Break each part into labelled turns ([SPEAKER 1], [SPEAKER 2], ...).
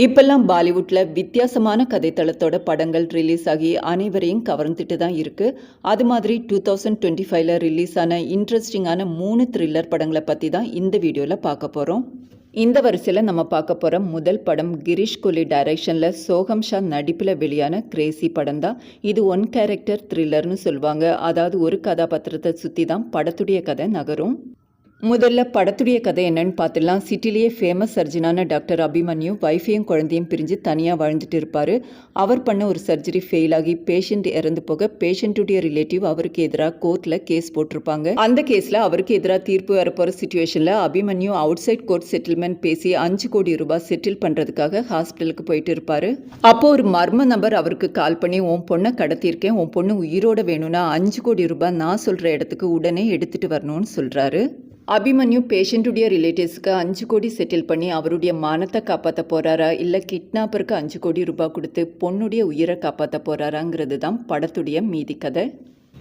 [SPEAKER 1] இப்பெல்லாம் பாலிவுட்ல வித்தியாசமான கதைத்தளத்தோட படங்கள் ரிலீஸ் ஆகி அனைவரையும் கவர்ந்துட்டு தான் இருக்கு. அது மாதிரி 2025ல ரிலீஸ் ஆன இன்ட்ரெஸ்டிங்கான 3 த்ரில்லர் படங்களை பத்தி தான் இந்த வீடியோல பார்க்க போறோம். இந்த வரிசையில் நம்ம பார்க்க போகிற முதல் படம் கிரீஷ் கோலி டைரக்ஷனில் சோகம் ஷா நடிப்பில் வெளியான கிரேசி படம் தான். இது ஒன் கேரக்டர் த்ரில்லர்னு சொல்லுவாங்க. அதாவது ஒரு கதாபாத்திரத்தை சுற்றி தான் படத்துடைய கதை நகரும். முதல்ல படத்துடைய கதை என்னன்னு பார்த்துடலாம். சிட்டிலேயே ஃபேமஸ் சர்ஜனான டாக்டர் அபிமன்யு வைஃபையும் குழந்தையும் பிரிஞ்சு தனியாக வாழ்ந்துட்டு இருப்பார். அவர் பண்ண ஒரு சர்ஜரி ஃபெயில் ஆகி பேஷண்ட் இறந்து போக பேஷண்ட்டுடைய ரிலேட்டிவ் அவருக்கு எதிராக கோர்ட்டில் கேஸ் போட்டிருப்பாங்க. அந்த கேஸில் அவருக்கு எதிராக தீர்ப்பு வரப்போகிற சுச்சுவேஷனில் Abhimanyu outside court settlement பேசி 5 கோடி ரூபாய் செட்டில் பண்ணுறதுக்காக ஹாஸ்பிட்டலுக்கு போயிட்டு இருப்பார். அப்போது ஒரு மர்ம நபர் அவருக்கு கால் பண்ணி, உன் பொண்ணை கடத்தியிருக்கேன், உன் பொண்ணு உயிரோட வேணும்னா 5 கோடி ரூபாய் நான் சொல்கிற இடத்துக்கு உடனே எடுத்துகிட்டு வரணும்னு சொல்கிறாரு. அபிமன்யு பேஷண்ட்டுடைய ரிலேட்டிவ்ஸ்க்கு 5 கோடி செட்டில் பண்ணி அவருடைய மானத்தை காப்பாற்ற போகிறாரா இல்லை கிட்னாப்பருக்கு 5 கோடி ரூபாய் கொடுத்து பொண்ணுடைய உயிரை காப்பாற்ற போகிறாராங்கிறது தான் படத்துடைய மீதி கதை.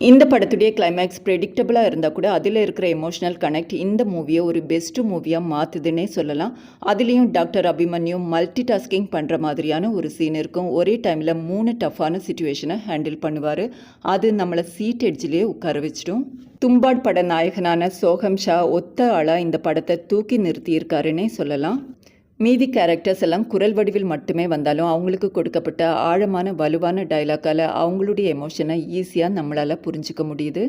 [SPEAKER 1] இந்த படத்துடைய கிளைமேக்ஸ் ப்ரெடிக்டபிளாக இருந்தால் கூட அதில் இருக்கிற எமோஷனல் கனெக்ட் இந்த மூவியை ஒரு பெஸ்ட்டு மூவியாக மாற்றுதுன்னே சொல்லலாம். அதுலேயும் டாக்டர் அபிமன்யு மல்டி டாஸ்கிங் பண்ணுற மாதிரியான ஒரு சீன் இருக்கும். ஒரே டைமில் 3 டஃப்பான சுச்சுவேஷனை ஹேண்டில் பண்ணுவார். அது நம்மளை சீட் எட்ஜிலே உட்கார வச்சிடும். தும்பாட் பட நாயகனான சோகம் ஷா ஒத்த ஆளாக இந்த படத்தை தூக்கி நிறுத்தியிருக்காருன்னே சொல்லலாம். மீதி கேரக்டர்ஸ் எல்லாம் குரல் வடிவில் மட்டுமே வந்தாலும் அவங்களுக்கு கொடுக்கப்பட்ட ஆழமான வலுவான டைலாக்கால் அவங்களுடைய எமோஷனை ஈஸியாக நம்மளால் புரிஞ்சிக்க முடியுது.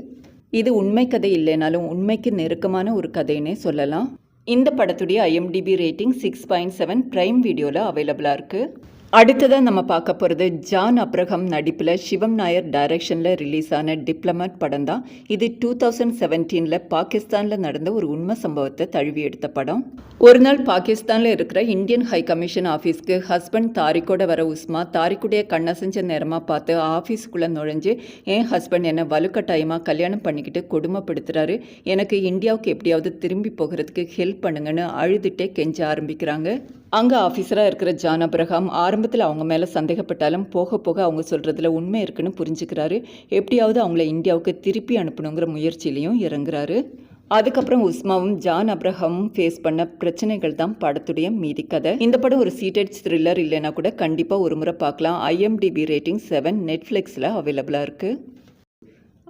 [SPEAKER 1] இது உண்மை கதை இல்லைனாலும் உண்மைக்கு நெருக்கமான ஒரு கதைன்னே சொல்லலாம். இந்த படத்துடைய IMDb ரேட்டிங் 6.7 பிரைம் வீடியோவில் அவைலபிளாக இருக்குது. அடுத்ததாக நம்ம பார்க்க போகிறது ஜான் அப்ரஹாம் நடிப்பில் சிவம் நாயர் டைரக்ஷனில் ரிலீஸ் ஆன டிப்ளமேட் படம் தான். இது 2017 பாகிஸ்தானில் நடந்த ஒரு உண்மை சம்பவத்தை தழுவி எடுத்த படம். ஒரு நாள் பாகிஸ்தானில் இருக்கிற இந்தியன் ஹை கமிஷன் ஆஃபீஸ்க்கு ஹஸ்பண்ட் தாரிக்கோட வர உஸ்மா தாரிக்குடைய கண்ணசஞ்ச நேரமாக பார்த்து ஆஃபீஸுக்குள்ளே நுழைஞ்சு, என் ஹஸ்பண்ட் என்னை வலுக்கட்டாயமாக கல்யாணம் பண்ணிக்கிட்டு கொடுமைப்படுத்துகிறாரு, எனக்கு இந்தியாவுக்கு எப்படியாவது திரும்பி போகிறதுக்கு ஹெல்ப் பண்ணுங்கன்னு அழுதுகிட்டே கெஞ்ச ஆரம்பிக்கிறாங்க. அங்கே ஆஃபீஸராக இருக்கிற ஜான் அப்ரஹாம் ஆரம்பத்தில் அவங்க மேலே சந்தேகப்பட்டாலும் போக போக அவங்க சொல்கிறதுல உண்மை இருக்குன்னு புரிஞ்சுக்கிறாரு. எப்படியாவது அவங்கள இந்தியாவுக்கு திருப்பி அனுப்பணுங்கிற முயற்சியிலையும் இறங்குறாரு. அதுக்கப்புறம் உஸ்மாவும் ஜான் அப்ரஹாமும் ஃபேஸ் பண்ண பிரச்சனைகள் தான் படத்துடைய மீதி கதை. இந்த படம் ஒரு சீட்டட் த்ரில்லர் இல்லைன்னா கூட கண்டிப்பாக ஒரு முறை பார்க்கலாம். IMDb ரேட்டிங் 7 நெட்ஃப்ளிக்ஸில் அவைலபிளாக இருக்குது.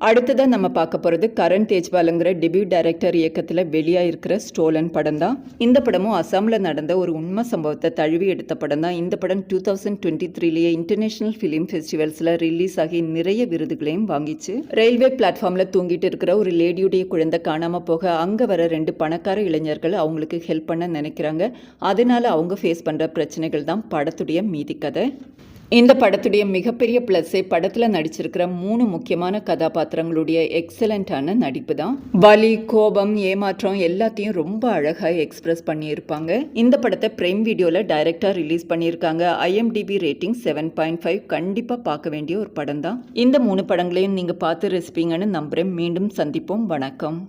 [SPEAKER 1] அடுத்ததாக நம்ம பார்க்க போகிறது கரண் தேஜ்வாலுங்கிற டெபியூ டைரக்டர் இயக்கத்தில் வெளியாக இருக்கிற ஸ்டோலன் படம் தான். இந்த படமும் அசாமில் நடந்த ஒரு உண்மை சம்பவத்தை தழுவி எடுத்த படம் தான். இந்த படம் 2023 இன்டர்நேஷனல் ஃபிலிம் ஃபெஸ்டிவல்ஸில் ரிலீஸ் ஆகி நிறைய விருதுகளையும் வாங்கிச்சு. ரயில்வே பிளாட்ஃபார்மில் தூங்கிட்டு இருக்கிற ஒரு லேடியுடைய குழந்தை காணாமல் போக அங்கே வர 2 பணக்கார இளைஞர்கள் அவங்களுக்கு ஹெல்ப் பண்ண நினைக்கிறாங்க. அதனால அவங்க ஃபேஸ் பண்ணுற பிரச்சனைகள் தான் படத்துடைய மீதி கதை. இந்த படத்துடைய மிகப்பெரிய ப்ளஸ்ஸே படத்தில் நடிச்சிருக்கிற 3 முக்கியமான கதாபாத்திரங்களுடைய எக்ஸலண்ட்டான நடிப்பு தான். வலி, கோபம், ஏமாற்றம் எல்லாத்தையும் ரொம்ப அழகாக எக்ஸ்பிரஸ் பண்ணியிருப்பாங்க. இந்த படத்தை பிரைம் வீடியோவில் டைரெக்டாக ரிலீஸ் பண்ணியிருக்காங்க. IMDb ரேட்டிங் 7.5 கண்டிப்பாக பார்க்க வேண்டிய ஒரு படம் தான். இந்த 3 படங்களையும் நீங்கள் பார்த்து ரசிப்பீங்கன்னு நம்புகிறேன். மீண்டும் சந்திப்போம். வணக்கம்.